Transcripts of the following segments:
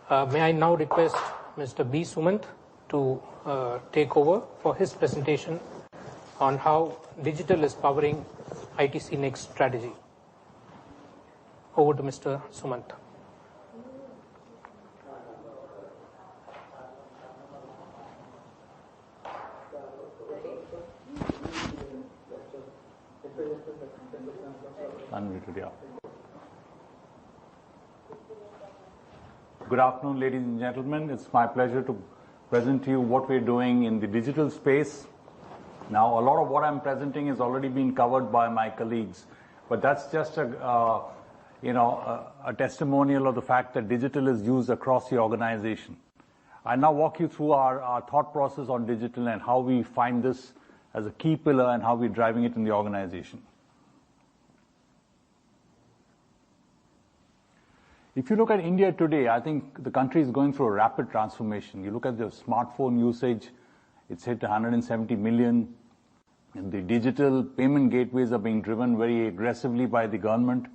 May I now request Mr. B. Sumant to take over for his presentation on how digital is powering ITC Next strategy. Over to Mr. Sumant. Good afternoon, ladies and gentlemen. It's my pleasure to present to you what we're doing in the digital space. Now, a lot of what I'm presenting has already been covered by my colleagues, but that's just a testimonial of the fact that digital is used across the organization. I'll now walk you through our thought process on digital and how we find this as a key pillar and how we're driving it in the organization. If you look at India today, I think the country is going through a rapid transformation. You look at the smartphone usage, it's hit 170 million. The digital payment gateways are being driven very aggressively by the government,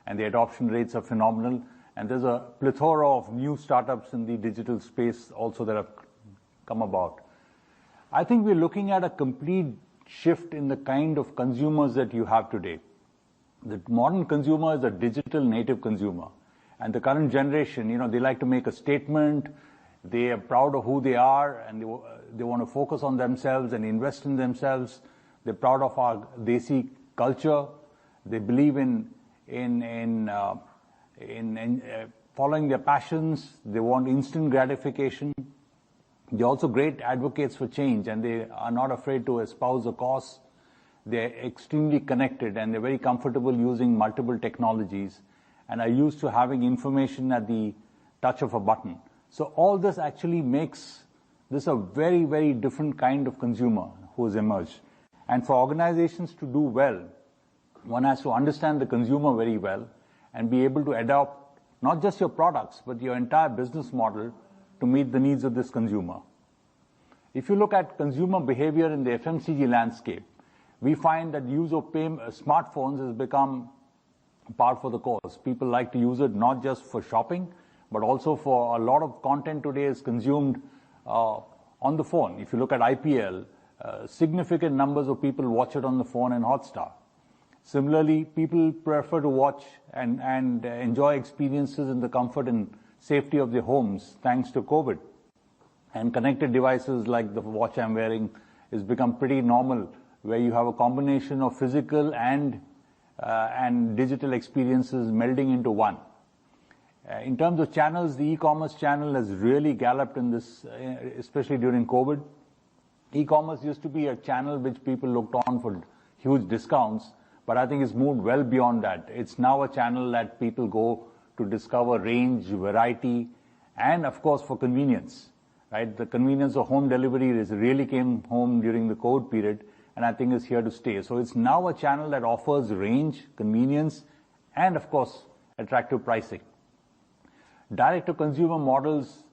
and the adoption rates are phenomenal. And there's a plethora of new startups in the digital space also that have come about. I think we're looking at a complete shift in the kind of consumers that you have today. The modern consumer is a digital native consumer. And the current generation, they like to make a statement, they are proud of who they are, and they want to focus on themselves and invest in themselves. They're proud of our Desi culture. They believe in following their passions. They want instant gratification. They're also great advocates for change, and they are not afraid to espouse a cause. They're extremely connected, and they're very comfortable using multiple technologies, and are used to having information at the touch of a button. So all this actually makes this a very, very different kind of consumer who has emerged. And for organizations to do well, one has to understand the consumer very well and be able to adopt not just your products, but your entire business model to meet the needs of this consumer. If you look at consumer behavior in the FMCG landscape, we find that use of smartphones has become par for the course. People like to use it not just for shopping, but also for a lot of content today is consumed on the phone. If you look at IPL, significant numbers of people watch it on the phone and Hotstar. Similarly, people prefer to watch and enjoy experiences in the comfort and safety of their homes thanks to COVID. And connected devices like the watch I'm wearing has become pretty normal, where you have a combination of physical and digital experiences melding into one. In terms of channels, the e-commerce channel has really galloped in this, especially during COVID. E-commerce used to be a channel which people looked on for huge discounts, but I think it's moved well beyond that. It's now a channel that people go to discover range, variety, and of course for convenience. Right? The convenience of home delivery really came home during the COVID period, and I think is here to stay. So it's now a channel that offers range, convenience, and of course, attractive pricing. Direct-to-consumer models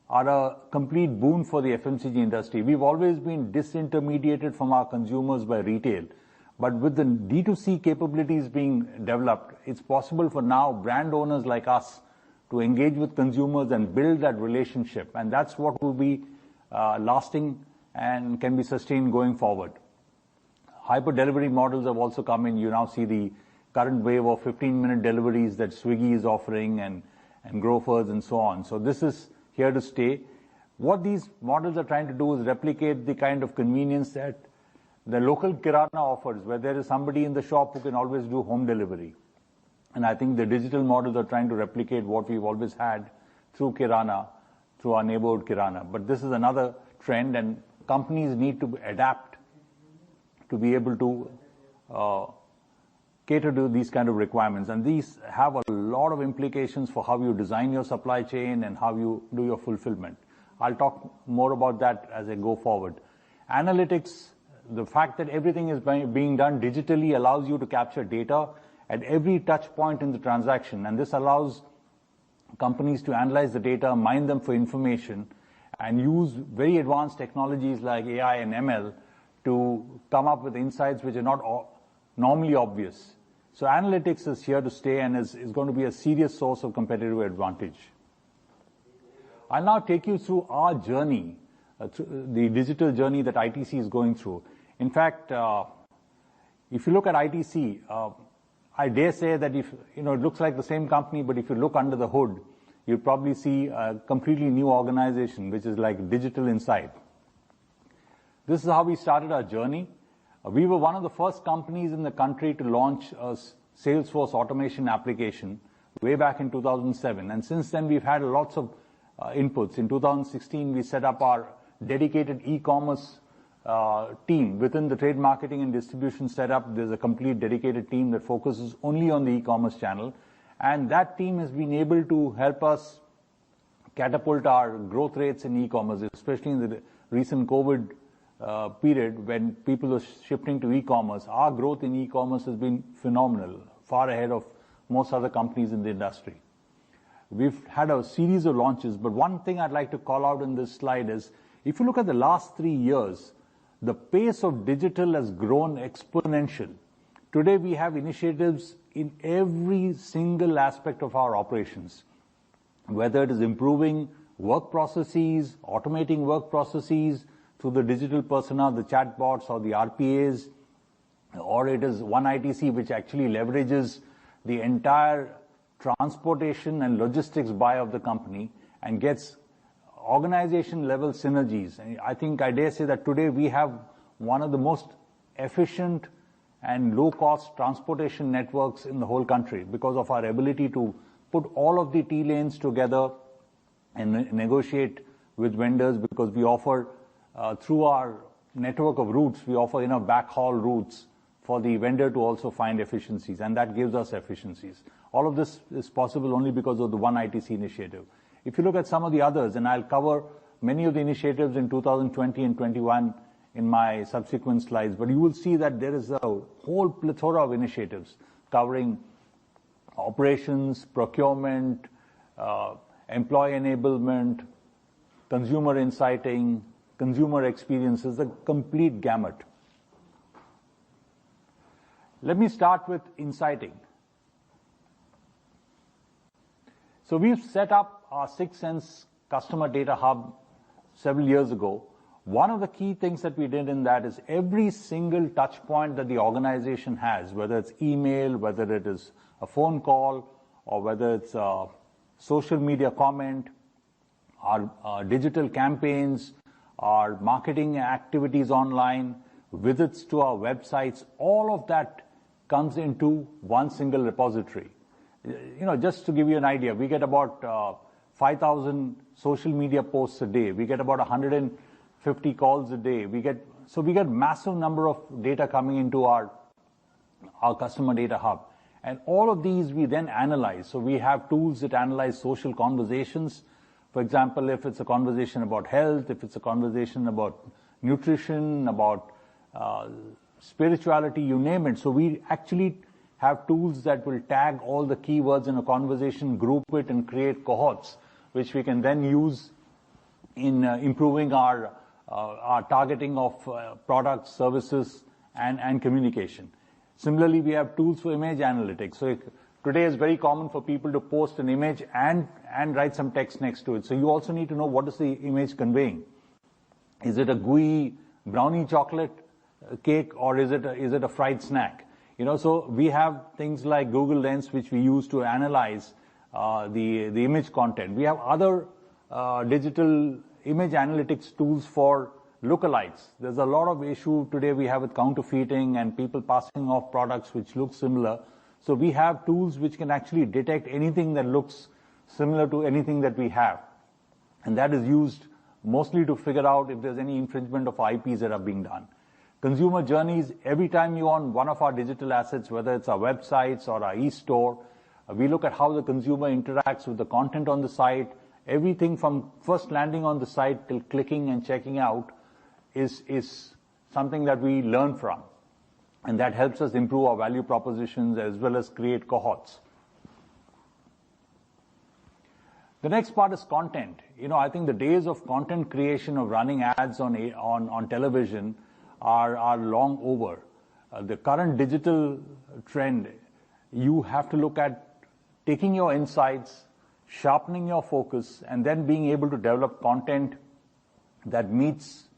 are a complete boon for the FMCG industry. We've always been disintermediated from our consumers by retail. But with the D2C capabilities being developed, it's possible for now brand owners like us to engage with consumers and build that relationship. And that's what will be lasting and can be sustained going forward. Hyper delivery models have also come in. You now see the current wave of 15-minute deliveries that Swiggy is offering and Grofers and so on. So this is here to stay. What these models are trying to do is replicate the kind of convenience that the local kirana offers, where there is somebody in the shop who can always do home delivery. And I think the digital models are trying to replicate what we've always had through kirana, through our neighborhood kirana. But this is another trend, and companies need to adapt to be able to cater to these kind of requirements. And these have a lot of implications for how you design your supply chain and how you do your fulfillment. I'll talk more about that as I go forward. Analytics, the fact that everything is being done digitally allows you to capture data at every touch point in the transaction. And this allows companies to analyze the data, mine them for information, and use very advanced technologies like AI and ML to come up with insights which are not normally obvious. So analytics is here to stay and is going to be a serious source of competitive advantage. I'll now take you through our journey, the digital journey that ITC is going through. In fact, if you look at ITC, I dare say that if, it looks like the same company, but if you look under the hood, you'll probably see a completely new organization, which is like digital inside. This is how we started our journey. We were one of the first companies in the country to launch a Salesforce automation application way back in 2007. And since then, we've had lots of inputs. In 2016, we set up our dedicated e-commerce team. Within the trade marketing and distribution setup, there's a complete dedicated team that focuses only on the e-commerce channel. And that team has been able to help us catapult our growth rates in e-commerce, especially in the recent COVID period when people are shifting to e-commerce. Our growth in e-commerce has been phenomenal, far ahead of most other companies in the industry. We've had a series of launches, but one thing I'd like to call out in this slide is, if you look at the last 3 years, the pace of digital has grown exponential. Today we have initiatives in every single aspect of our operations, whether it is improving work processes, automating work processes through the digital persona, the chatbots or the RPAs, or it is One ITC, which actually leverages the entire transportation and logistics buy of the company and gets organization level synergies. And I think I dare say that today we have one of the most efficient and low cost transportation networks in the whole country because of our ability to put all of the T lanes together and negotiate with vendors, because we offer through our network of routes, we offer enough backhaul routes for the vendor to also find efficiencies, and that gives us efficiencies. All of this is possible only because of the One ITC initiative. If you look at some of the others, and I'll cover many of the initiatives in 2020 and 21 in my subsequent slides, but you will see that there is a whole plethora of initiatives covering operations, procurement, employee enablement, consumer inciting, consumer experiences, the complete gamut. Let me start with inciting. So we've set up our 6 Sense customer data hub several years ago. One of the key things that we did in that is every single touch point that the organization has, whether it's email, whether it is a phone call, or whether it's a social media comment, our digital campaigns, our marketing activities online, visits to our websites, all of that comes into one single repository. Just to give you an idea, we get about 5,000 social media posts a day. We get about 150 calls a day. We get massive number of data coming into our customer data hub. And all of these we then analyze. So we have tools that analyze social conversations. For example, if it's a conversation about health, if it's a conversation about nutrition, about spirituality, you name it. So we actually have tools that will tag all the keywords in a conversation, group it, and create cohorts, which we can then use in improving our targeting of products, services, and communication. Similarly, we have tools for image analytics. So today it's very common for people to post an image and write some text next to it. So you also need to know what is the image conveying. Is it a gooey brownie chocolate cake, or is it a fried snack? So we have things like Google Lens, which we use to analyze the image content. We have other digital image analytics tools for lookalikes. There's a lot of issue today we have with counterfeiting and people passing off products which look similar. So we have tools which can actually detect anything that looks similar to anything that we have. And that is used mostly to figure out if there's any infringement of IPs that are being done. Consumer journeys, every time you're on one of our digital assets, whether it's our websites or our e-store, we look at how the consumer interacts with the content on the site. Everything from first landing on the site till clicking and checking out is something that we learn from. And that helps us improve our value propositions as well as create cohorts. The next part is content. I think the days of content creation, of running ads on television are long over. The current digital trend, you have to look at taking your insights, sharpening your focus, and then being able to develop content that meets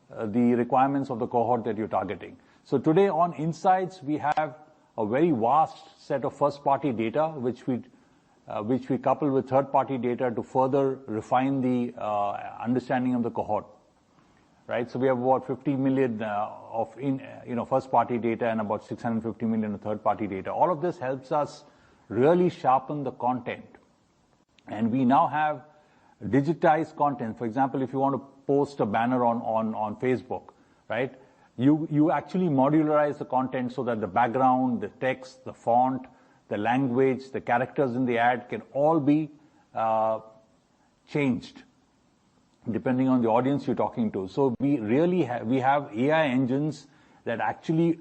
the requirements of the cohort that you're targeting. So today on Insights, we have a very vast set of first-party data, which we couple with third-party data to further refine the understanding of the cohort. Right, so we have about 50 million of first-party data and about 650 million of third-party data. All of this helps us really sharpen the content, and we now have digitized content. For example, if you want to post a banner on Facebook, right, you actually modularize the content so that the background, the text, the font, the language, the characters in the ad can all be changed depending on the audience you're talking to. So we really have AI engines that actually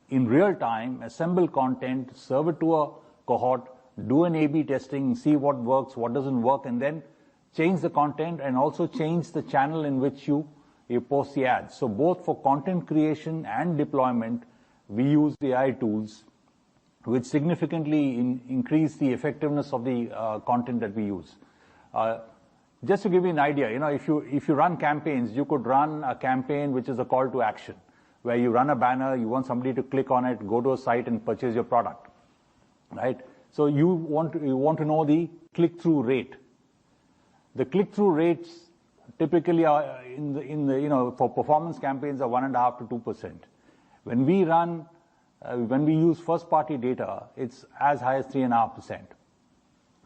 in real time assemble content, serve it to a cohort, do an A/B testing, see what works, what doesn't work, and then change the content and also change the channel in which you post the ads. So both for content creation and deployment, we use the AI tools which significantly increase the effectiveness of the content that we use. Just to give you an idea, if you run campaigns, you could run a campaign which is a call to action, where you run a banner, you want somebody to click on it, go to a site and purchase your product, right? So you want to know the click-through rate. The click-through rates typically are for performance campaigns are 1.5 to 2%. When we use first-party data, it's as high as 3.5%.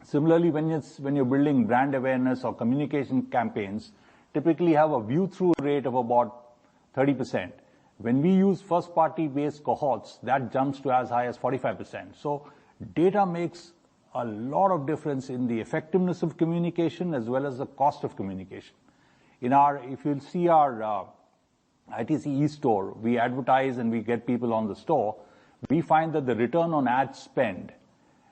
Similarly, when you're building brand awareness or communication campaigns, typically have a view-through rate of about 30%. When we use first-party based cohorts, that jumps to as high as 45%. So data makes a lot of difference in the effectiveness of communication as well as the cost of communication. If you'll see our ITC e-store, we advertise and we get people on the store. We find that the return on ad spend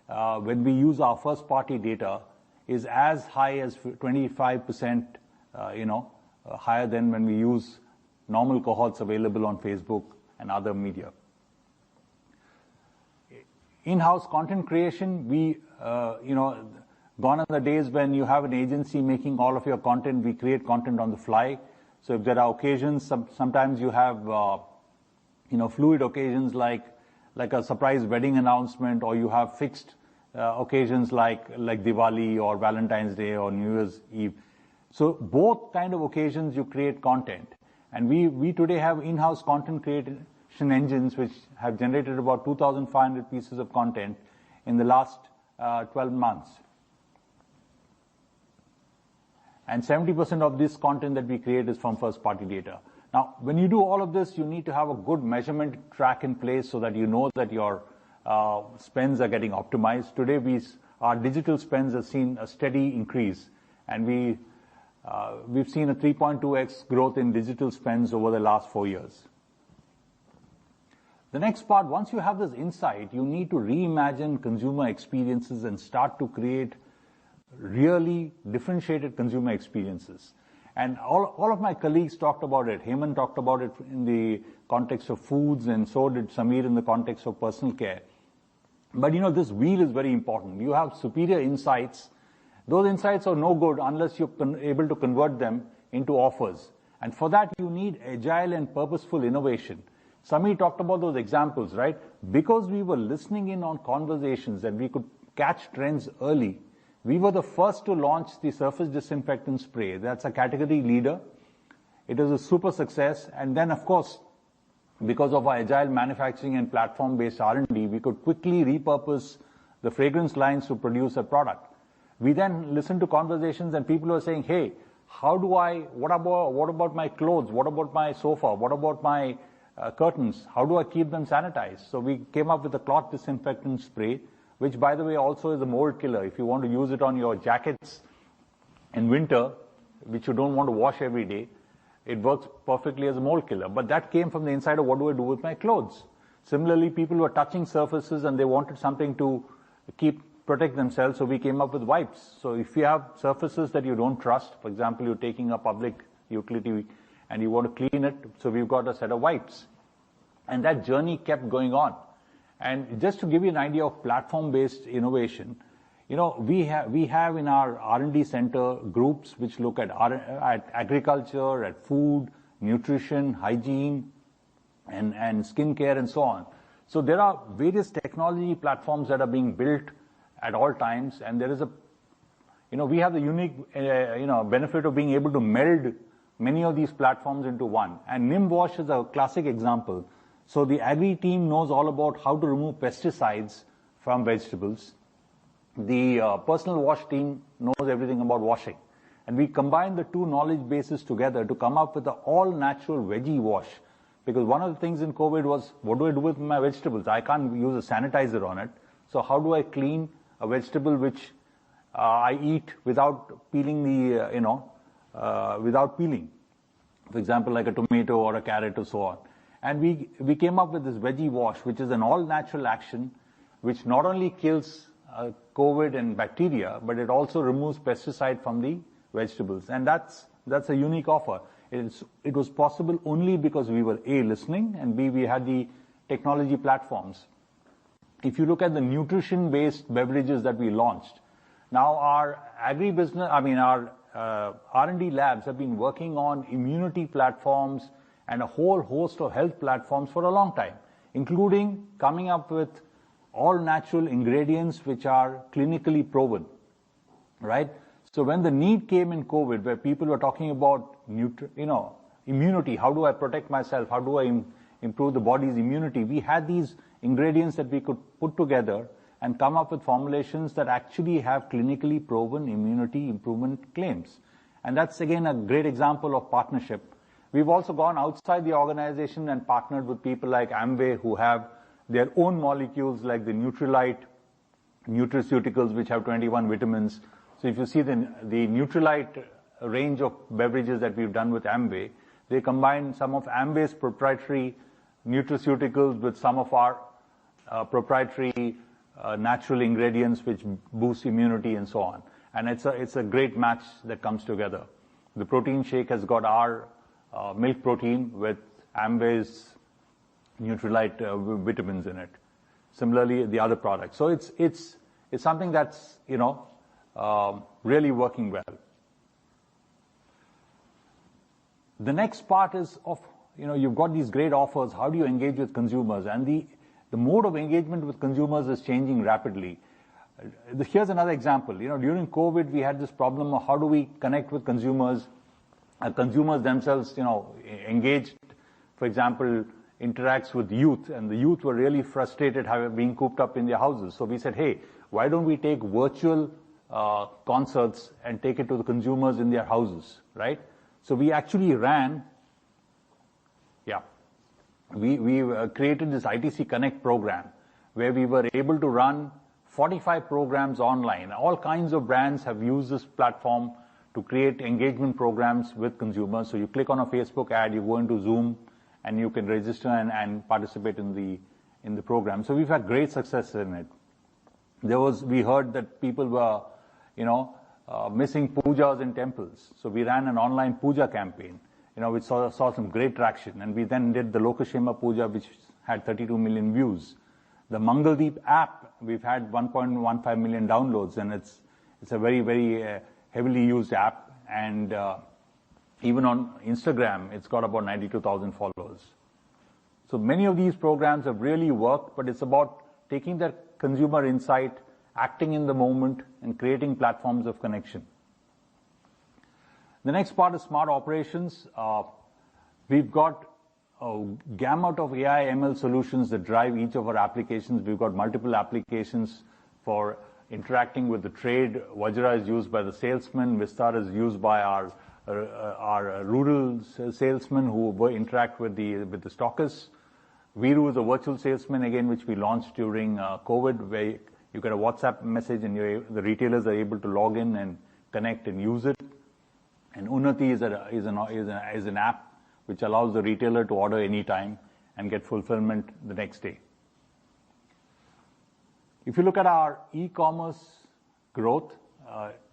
when we use our first-party data is as high as 25%, higher than when we use normal cohorts available on Facebook and other media. In-house content creation, gone are the days when you have an agency making all of your content. We create content on the fly. So if there are occasions, sometimes you have, fluid occasions like a surprise wedding announcement, or you have fixed occasions like Diwali or Valentine's Day or New Year's Eve. So both kind of occasions you create content. And we today have in-house content creation engines which have generated about 2,500 pieces of content in the last 12 months. And 70% of this content that we create is from first-party data. Now, when you do all of this, you need to have a good measurement track in place so that you know that your spends are getting optimized. Today, our digital spends have seen a steady increase, and we've seen a 3.2x growth in digital spends over the last 4 years. The next part, once you have this insight, you need to reimagine consumer experiences and start to create really differentiated consumer experiences. And all of my colleagues talked about it. Hemant talked about it in the context of foods, and so did Samir in the context of personal care. But this wheel is very important. You have superior insights. Those insights are no good unless you're able to convert them into offers. And for that, you need agile and purposeful innovation. Samir talked about those examples, right? Because we were listening in on conversations and we could catch trends early, we were the first to launch the surface disinfectant spray. That's a category leader. It was a super success. And then, of course, because of our agile manufacturing and platform-based R&D, we could quickly repurpose the fragrance lines to produce a product. We then listened to conversations and people were saying, hey, what about my clothes? What about my sofa? What about my curtains? How do I keep them sanitized? So we came up with a cloth disinfectant spray, which, by the way, also is a mold killer. If you want to use it on your jackets in winter, which you don't want to wash every day, it works perfectly as a mold killer. But that came from the inside of what do I do with my clothes? Similarly, people were touching surfaces and they wanted something to protect themselves, so we came up with wipes. So if you have surfaces that you don't trust, for example, you're taking a public utility and you want to clean it, so we've got a set of wipes. And that journey kept going on. And just to give you an idea of platform-based innovation, We have in our R&D center groups which look at agriculture, at food, nutrition, hygiene, and skincare and so on. So there are various technology platforms that are being built at all times, and there is we have the unique, benefit of being able to meld many of these platforms into one. And NimWash is a classic example. So the agri team knows all about how to remove pesticides from vegetables. The personal wash team knows everything about washing. And we combine the two knowledge bases together to come up with an all-natural veggie wash. Because one of the things in COVID was, what do I do with my vegetables? I can't use a sanitizer on it. So how do I clean a vegetable which I eat without peeling without peeling? For example, like a tomato or a carrot or so on. And we came up with this veggie wash, which is an all-natural action, which not only kills COVID and bacteria, but it also removes pesticide from the vegetables. And that's a unique offer. It was possible only because we were A, listening, and B, we had the technology platforms. If you look at the nutrition-based beverages that we launched, now our our R&D labs have been working on immunity platforms and a whole host of health platforms for a long time, including coming up with all natural ingredients which are clinically proven, right? So when the need came in COVID, where people were talking about immunity, how do I protect myself? How do I improve the body's immunity? We had these ingredients that we could put together and come up with formulations that actually have clinically proven immunity improvement claims. And that's, again, a great example of partnership. We've also gone outside the organization and partnered with people like Amway, who have their own molecules like the Nutrilite nutraceuticals, which have 21 vitamins. So if you see the Nutrilite range of beverages that we've done with Amway, they combine some of Amway's proprietary nutraceuticals with some of our proprietary natural ingredients which boost immunity and so on. And it's a great match that comes together. The protein shake has got our milk protein with Amway's Nutrilite vitamins in it. Similarly, the other products. So it's something that's really working well. The next part is you've got these great offers. How do you engage with consumers? And the mode of engagement with consumers is changing rapidly. Here's another example. During COVID, we had this problem of how do we connect with consumers. Consumers themselves, engaged, for example, interacts with youth, and the youth were really frustrated having being cooped up in their houses. So we said, hey, why don't we take virtual concerts and take it to the consumers in their houses, right? So we actually ran, we created this ITC Connect program where we were able to run 45 programs online. All kinds of brands have used this platform to create engagement programs with consumers. So you click on a Facebook ad, you go into Zoom, and you can register and participate in the program. So we've had great success in it. We heard that people were, missing pujas in temples. So we ran an online puja campaign, which saw some great traction. And we then did the Lokashema Puja, which had 32 million views. The Mangaldeep app, we've had 1.15 million downloads, and it's a very, very heavily used app. And even on Instagram, it's got about 92,000 followers. So many of these programs have really worked, but it's about taking that consumer insight, acting in the moment, and creating platforms of connection. The next part is smart operations. We've got a gamut of AI ML solutions that drive each of our applications. We've got multiple applications for interacting with the trade. Vajra is used by the salesman. Vistar is used by our rural salesmen who interact with the stockists. Viru is a virtual salesman, again, which we launched during COVID, where you get a WhatsApp message and the retailers are able to log in and connect and use it. And Unnati is an app which allows the retailer to order anytime and get fulfillment the next day. If you look at our e-commerce growth,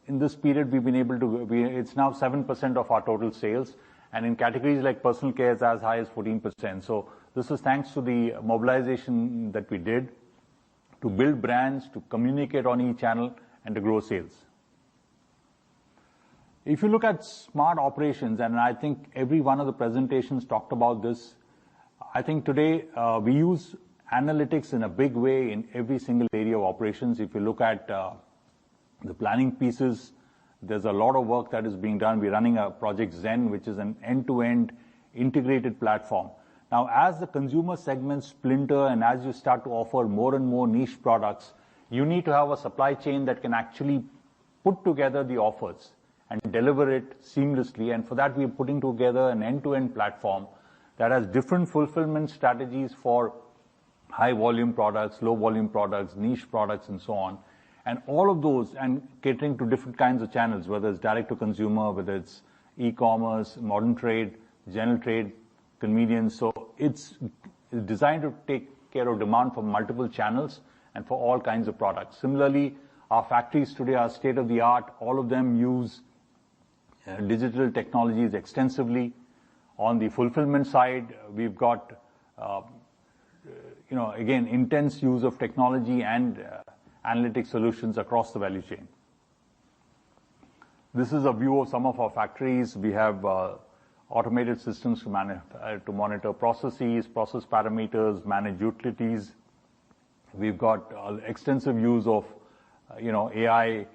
in this period we've been able to, it's now 7% of our total sales, and in categories like personal care it's as high as 14%. So this is thanks to the mobilization that we did to build brands, to communicate on each channel, and to grow sales. If you look at smart operations, and I think every one of the presentations talked about this, I think today we use analytics in a big way in every single area of operations. If you look at the planning pieces, there's a lot of work that is being done. We're running a project Zen, which is an end-to-end integrated platform. Now, as the consumer segments splinter and as you start to offer more and more niche products, you need to have a supply chain that can actually put together the offers and deliver it seamlessly. And for that, we're putting together an end-to-end platform that has different fulfillment strategies for high volume products, low volume products, niche products, and so on. And all of those, and catering to different kinds of channels, whether it's direct to consumer, whether it's e-commerce, modern trade, general trade, convenience. So it's designed to take care of demand from multiple channels and for all kinds of products. Similarly, our factories today are state of the art. All of them use digital technologies extensively. On the fulfillment side, we've got, again, intense use of technology and analytic solutions across the value chain. This is a view of some of our factories. We have automated systems to monitor processes, process parameters, manage utilities. We've got extensive use of, AI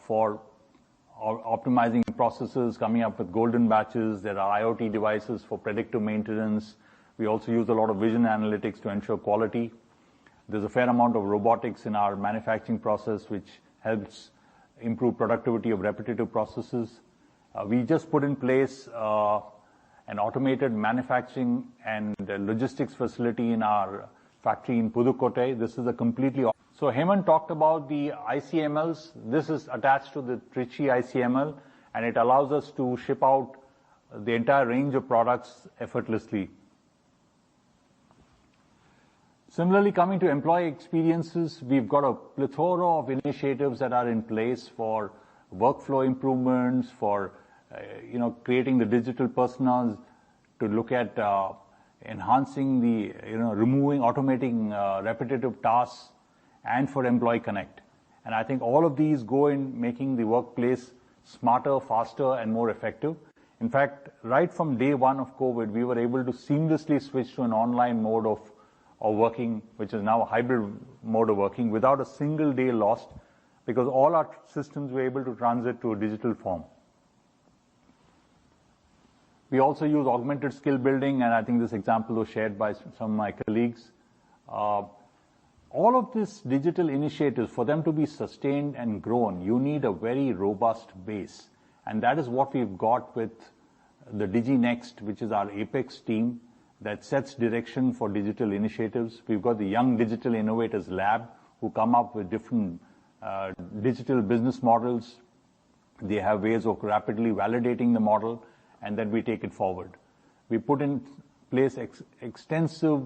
for optimizing processes, coming up with golden batches. There are IoT devices for predictive maintenance. We also use a lot of vision analytics to ensure quality. There's a fair amount of robotics in our manufacturing process, which helps improve productivity of repetitive processes. We just put in place an automated manufacturing and logistics facility in our factory in Pudukkottai. This is a completely... So Hemant talked about the ICMLs. This is attached to the Trichy ICML, and it allows us to ship out the entire range of products effortlessly. Similarly, coming to employee experiences, we've got a plethora of initiatives that are in place for workflow improvements, for creating the digital personas, to look at enhancing the, automating repetitive tasks, and for Employee Connect. And I think all of these go in making the workplace smarter, faster, and more effective. In fact, right from day one of COVID, we were able to seamlessly switch to an online mode of working, which is now a hybrid mode of working, without a single day lost, because all our systems were able to transit to a digital form. We also use augmented skill building, and I think this example was shared by some of my colleagues. All of these digital initiatives, for them to be sustained and grown, you need a very robust base. And that is what we've got with the DigiNext, which is our Apex team that sets direction for digital initiatives. We've got the Young Digital Innovators Lab, who come up with different digital business models. They have ways of rapidly validating the model, and then we take it forward. We put in place extensive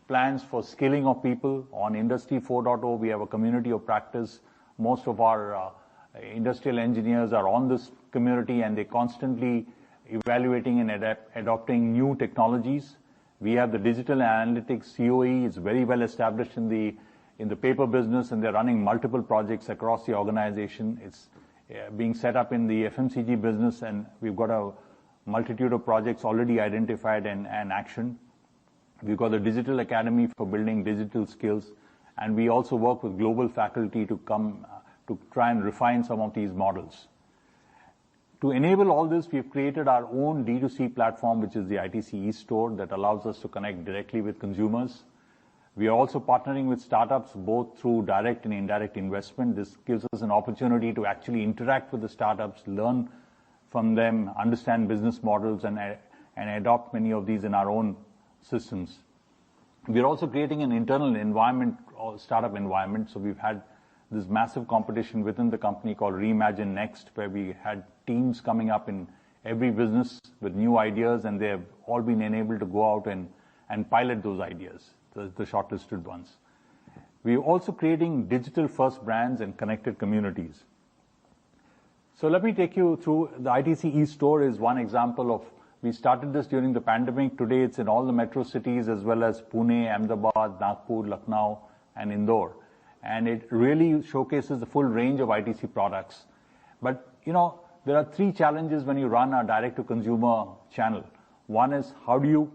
plans for skilling of people. On Industry 4.0, we have a community of practice. Most of our industrial engineers are on this community, and they're constantly evaluating and adopting new technologies. We have the digital analytics COE. It's very well established in the paper business, and they're running multiple projects across the organization. It's being set up in the FMCG business, and we've got a multitude of projects already identified and action. We've got the Digital Academy for building digital skills, and we also work with global faculty to try and refine some of these models. To enable all this, we've created our own D2C platform, which is the ITC e-store, that allows us to connect directly with consumers. We are also partnering with startups, both through direct and indirect investment. This gives us an opportunity to actually interact with the startups, learn from them, understand business models, and adopt many of these in our own systems. We are also creating an internal environment, or startup environment. So we've had this massive competition within the company called Reimagine Next, where we had teams coming up in every business with new ideas, and they have all been enabled to go out and pilot those ideas, the shortlisted ones. We're also creating digital-first brands and connected communities. So let me take you through. The ITC e-store is one example of, we started this during the pandemic. Today it's in all the metro cities, as well as Pune, Ahmedabad, Nagpur, Lucknow, and Indore. and it really showcases the full range of ITC products. But, there are three challenges when you run a direct-to-consumer channel. One is, how do you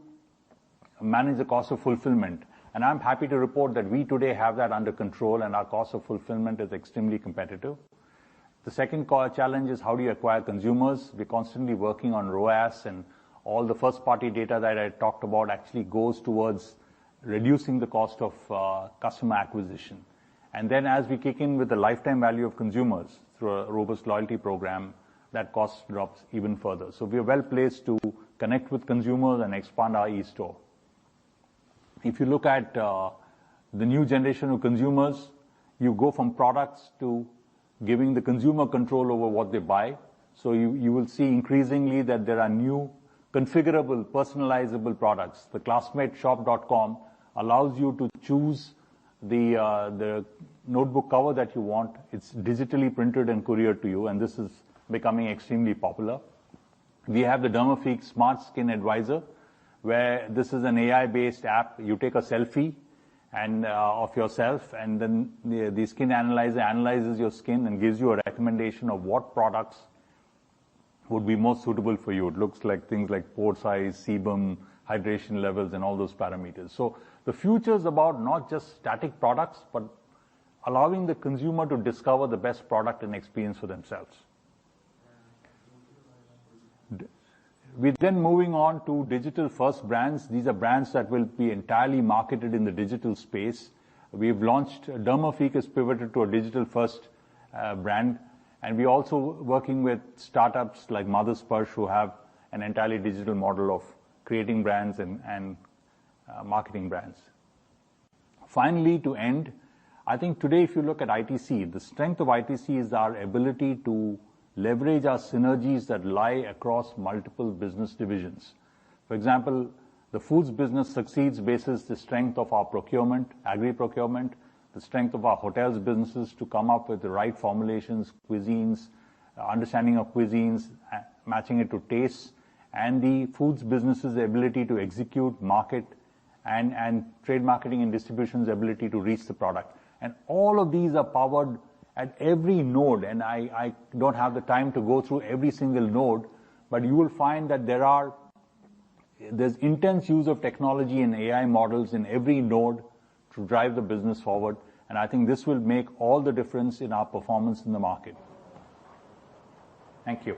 manage the cost of fulfillment? And I'm happy to report that we today have that under control, and our cost of fulfillment is extremely competitive. The second challenge is, how do you acquire consumers? We're constantly working on ROAS, and all the first-party data that I talked about actually goes towards reducing the cost of customer acquisition. And then as we kick in with the lifetime value of consumers through a robust loyalty program, that cost drops even further. So we are well placed to connect with consumers and expand our e-store. If you look at the new generation of consumers, you go from products to giving the consumer control over what they buy. So you will see increasingly that there are new configurable, personalizable products. The classmateshop.com allows you to choose the notebook cover that you want. It's digitally printed and couriered to you, and this is becoming extremely popular. We have the Dermafeek Smart Skin Advisor, where this is an AI-based app. You take a selfie of yourself, and then the skin analyzer analyzes your skin and gives you a recommendation of what products would be most suitable for you. It looks like things like pore size, sebum, hydration levels, and all those parameters. So the future is about not just static products, but allowing the consumer to discover the best product and experience for themselves. We're then moving on to digital-first brands. These are brands that will be entirely marketed in the digital space. We've launched Dermafeek is pivoted to a digital-first brand, and we're also working with startups like Mother Sparsh, who have an entirely digital model of creating brands and marketing brands. Finally, to end, I think today if you look at ITC, the strength of ITC is our ability to leverage our synergies that lie across multiple business divisions. For example, the foods business succeeds basis the strength of our procurement, agri-procurement, the strength of our hotels businesses to come up with the right formulations, cuisines, understanding of cuisines, matching it to tastes, and the foods business's ability to execute, market, and trade marketing and distribution's ability to reach the product. And all of these are powered at every node, and I don't have the time to go through every single node, but you will find that there's intense use of technology and AI models in every node to drive the business forward, and I think this will make all the difference in our performance in the market. Thank you.